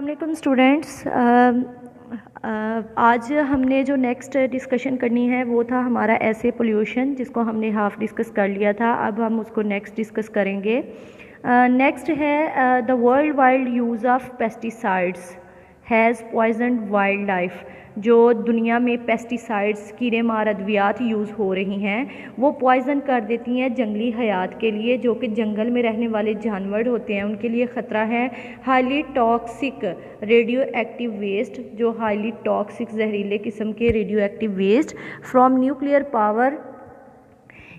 अस्सलाम स्टूडेंट्स। आज हमने जो नेक्स्ट डिस्कशन करनी है वो था हमारा ऐसे पोल्यूशन, जिसको हमने हाफ डिस्कस कर लिया था। अब हम उसको नेक्स्ट डिस्कस करेंगे। नेक्स्ट है the world wide use of pesticides has poisoned wild life. जो दुनिया में पेस्टिसाइड्स कीड़े मार अद्वियात यूज़ हो रही हैं वो पॉइज़न कर देती हैं जंगली हयात के लिए, जो कि जंगल में रहने वाले जानवर होते हैं उनके लिए ख़तरा है। Highly toxic radio active waste, जो हाईली टॉक्सिक जहरीले किस्म के radio active waste from nuclear power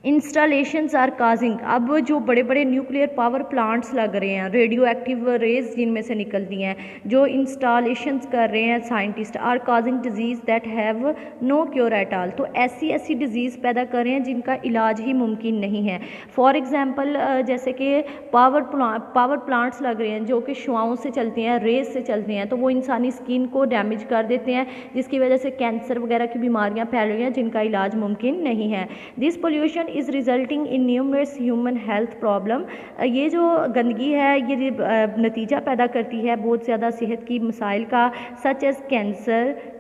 installations are causing. अब जो बड़े बड़े न्यूक्लियर पावर प्लांट्स लग रहे हैं, रेडियो एक्टिव रेज जिनमें से निकलती हैं, जो इंस्टॉलेशंस कर रहे हैं scientist, are causing disease that have no cure at all. तो ऐसी डिजीज़ पैदा कर रहे हैं जिनका इलाज ही मुमकिन नहीं है। फॉर एग्ज़ाम्पल जैसे कि पावर प्लांट्स लग रहे हैं जो कि शुआओं से चलते हैं, रेज से चलते हैं, तो वो इंसानी स्किन को डैमेज कर देते हैं, जिसकी वजह से कैंसर वगैरह की बीमारियाँ फैल रही हैं जिनका इलाज मुमकिन नहीं है। This pollution is resulting in numerous human health problem. ये जो गंदगी है ये नतीजा पैदा करती है बहुत ज़्यादा सेहत की मसाइल का, सच एज़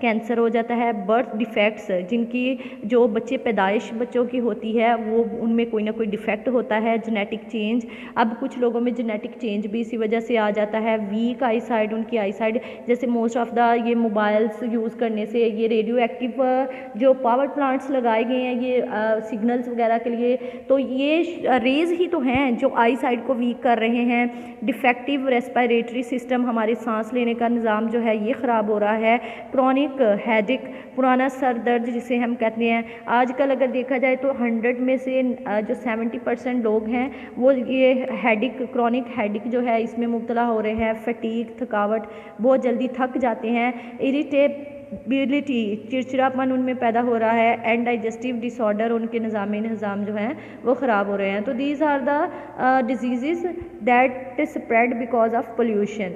कैंसर हो जाता है, बर्थ डिफेक्ट्स, जिनकी जो पैदाइश बच्चों की होती है वो उनमें कोई ना कोई डिफेक्ट होता है, जेनेटिक चेंज। अब कुछ लोगों में जेनेटिक चेंज भी इसी वजह से आ जाता है। वीक आई साइड, उनकी आई साइड, जैसे मोस्ट ऑफ द ये मोबाइल्स यूज़ करने से, ये रेडियो एक्टिव जो पावर प्लांट्स लगाए गए हैं ये सिग्नल्स वगैरह के लिए, तो ये रेज ही तो हैं जो आई साइड को वीक कर रहे हैं। डिफेक्टिव रेस्पिरेटरी सिस्टम, हमारे सांस लेने का निज़ाम जो है ये ख़राब हो रहा है। क्रॉनिक हेडेक, पुराना सर दर्द जिसे हम कहते हैं, आजकल अगर देखा जाए तो 100 में से जो 70% लोग हैं वो ये हेडिक, क्रॉनिक हेडिक जो है इसमें मुब्तला हो रहे हैं। फटीग, थकावट, बहुत जल्दी थक जाते हैं। इरिटेबिलिटी, चिड़चिड़ापन उनमें पैदा हो रहा है। एंड डाइजेस्टिव डिसऑर्डर, उनके निज़ाम जो हैं वो ख़राब हो रहे हैं। तो these are the disease that spread because of pollution.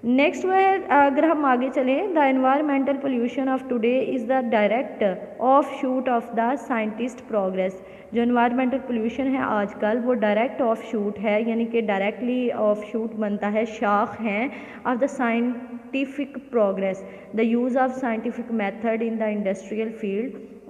Next वह अगर हम आगे चलें, the environmental pollution of today is the direct offshoot of the scientist progress. जो एनवायरमेंटल पोल्यूशन है आजकल वो डायरेक्ट ऑफ शूट है, यानी कि डायरेक्टली ऑफ शूट बनता है, शाख हैं of the scientific progress. The use of scientific method in the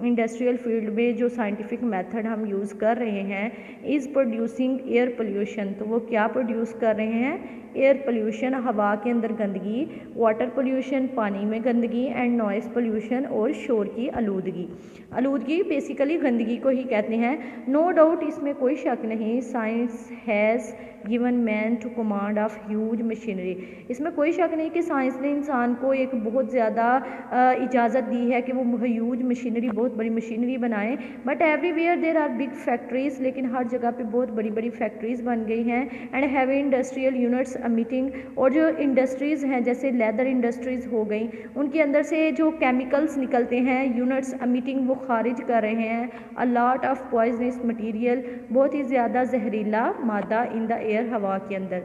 industrial field में जो साइंटिफिक मेथड हम यूज़ कर रहे हैं इज़ प्रोड्यूसिंग एयर पोल्यूशन। तो वो क्या प्रोड्यूस कर रहे हैं? एयर पोल्यूशन, हवा के अंदर गंदगी, वाटर पोल्यूशन, पानी में गंदगी, एंड नॉइस पोल्यूशन, और शोर की आलूदगी बेसिकली गंदगी को ही कहते हैं। नो डाउट, इसमें कोई शक नहीं, science has given man to command of huge machinery. इसमें कोई शक नहीं कि साइंस ने इंसान को एक बहुत ज़्यादा इजाज़त दी है कि वो ह्यूज मशीनरी, बहुत बड़ी मशीनरी बनाएं। But everywhere there are big factories, लेकिन हर जगह पे बहुत बड़ी बड़ी फैक्ट्रीज बन गई हैं। And heavy industrial units emitting, और जो इंडस्ट्रीज़ हैं जैसे लेदर इंडस्ट्रीज़ हो गई, उनके अंदर से जो केमिकल्स निकलते हैं, यूनिट्स एमिटिंग, वो खारिज कर रहे हैं a lot of poisonous material, बहुत ही ज़्यादा जहरीला मादा इन द एयर, हवा के अंदर।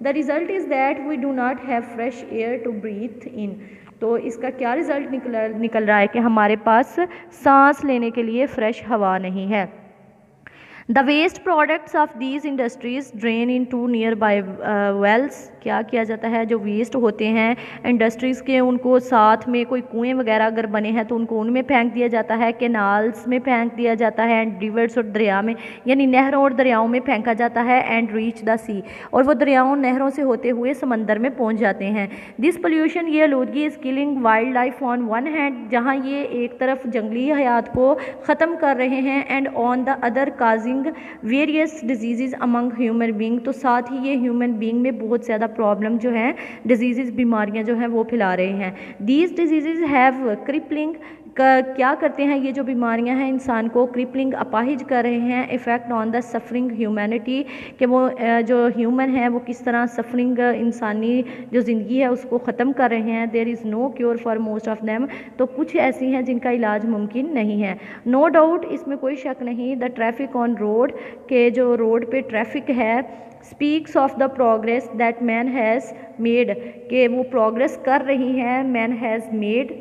The result is that we do not have fresh air to breathe in. तो इसका क्या रिज़ल्ट निकल रहा है कि हमारे पास सांस लेने के लिए फ्रेश हवा नहीं है। The waste products of these industries drain into nearby wells. क्या किया जाता है, जो वेस्ट होते हैं इंडस्ट्रीज़ के, उनको साथ में कोई कुएं वगैरह अगर बने हैं तो उनको उनमें फेंक दिया जाता है, कैनाल्स में फेंक दिया जाता है, एंड रिवर्स और दरिया में, यानी नहरों और दरियाओं में फेंका जाता है। एंड रीच द सी, और वो दरियाओं नहरों से होते हुए समंदर में पहुंच जाते हैं। दिस पोल्यूशन, ये आलूदगी, is killing wild life on one hand, जहाँ ये एक तरफ जंगली हयात को ख़त्म कर रहे हैं, and on the other causing various disease among human being. तो साथ ही ये ह्यूमन बींग में बहुत ज़्यादा प्रॉब्लम जो है, डिजीज़, बीमारियां जो हैं वो फैला रहे हैं। दीज डिजीज़ हैव क्रिपलिंग, क्या करते हैं ये जो बीमारियां हैं इंसान को क्रिपलिंग, अपाहिज कर रहे हैं। Effect on the suffering humanity, कि वो जो ह्यूमन है वो किस तरह सफरिंग, इंसानी जो ज़िंदगी है उसको ख़त्म कर रहे हैं। There is no cure for most of them, तो कुछ ऐसी हैं जिनका इलाज मुमकिन नहीं है। नो डाउट, इसमें कोई शक नहीं, द ट्रैफिक ऑन रोड, के जो रोड पे ट्रैफिक है, speaks of the progress that man has made, के वो प्रोग्रेस कर रही हैं, man has made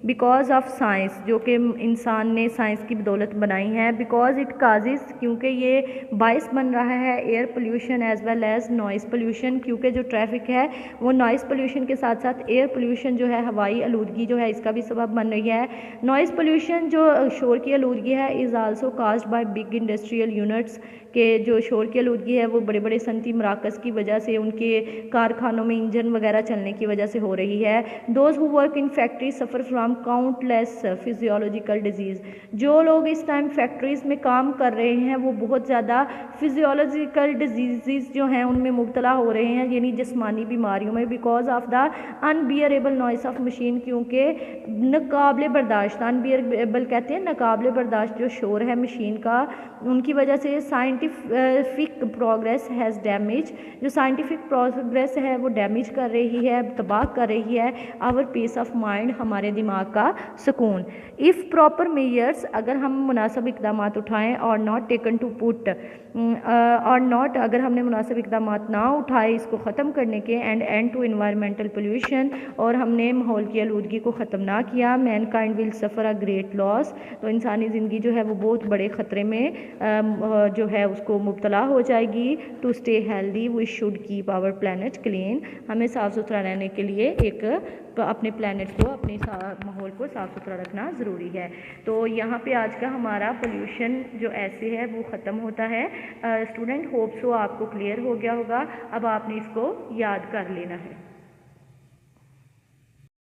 because of science, जो कि इंसान ने साइंस की बदौलत बनाई है। बिकॉज इट काजिज़, क्योंकि ये बाइस बन रहा है air pollution as well as noise pollution, क्योंकि जो ट्रैफिक है वो नॉइज़ पोल्यूशन के साथ साथ एयर पोल्यूशन जो है, हवाई आलूदगी जो है, इसका भी सबब बन रही है। नॉइज़ पोल्यूशन जो शोर की आलूदगी है is also caused by big industrial units, के जो शोर की आलूदगी है वो बड़े बड़े सनती मराकज़ की वजह से, उनके कारखानों में इंजन वगैरह चलने की वजह से हो रही है। Those who work in factory suffer from countless physiological disease, जो लोग इस टाइम फैक्ट्रीज़ में काम कर रहे हैं वो बहुत ज़्यादा फिजियोलॉजिकल डिजीज़ जो हैं उनमें मुब्तला हो रहे हैं, यानी जिस्मानी बीमारियों में, because of the unbearable noise of machine, क्योंकि नाकाबिले बर्दाश्त, अनबियरेबल कहते हैं नाकाबिले बर्दाश्त जो शोर है मशीन का, उनकी वजह से साइंटिफिक प्रोग्रेस हैज़ डैमेज, जो साइंटिफिक प्रोग्रेस है वो डैमेज कर रही है, तबाह कर रही है आवर पीस ऑफ माइंड, हमारे दिमाग का सुकून। इफ़ प्रॉपर मेजर्स, अगर हम मुनासिब इक़दाम उठाएँ, और नॉट टेकन टू पुट, और नॉट, अगर हमने मुनासिब इक़दाम ना उठाए इसको ख़त्म करने के, एंड टू इन्वायरमेंटल पोल्यूशन, और हमने माहौल की आलूदगी को ख़त्म ना किया, man kind will suffer a great loss, तो इंसानी ज़िंदगी जो है वो बहुत बड़े ख़तरे में जो है उसको मुब्तला हो जाएगी। To stay healthy we should keep our planet clean, हमें साफ़ सुथरा रहने के लिए अपने प्लानट को, अपने माहौल को साफ़ सुथरा रखना ज़रूरी है। तो यहाँ पे आज का हमारा पोल्यूशन जो ऐसे है वो ख़त्म होता है। स्टूडेंट, होप सो आपको क्लियर हो गया होगा, अब आपने इसको याद कर लेना है।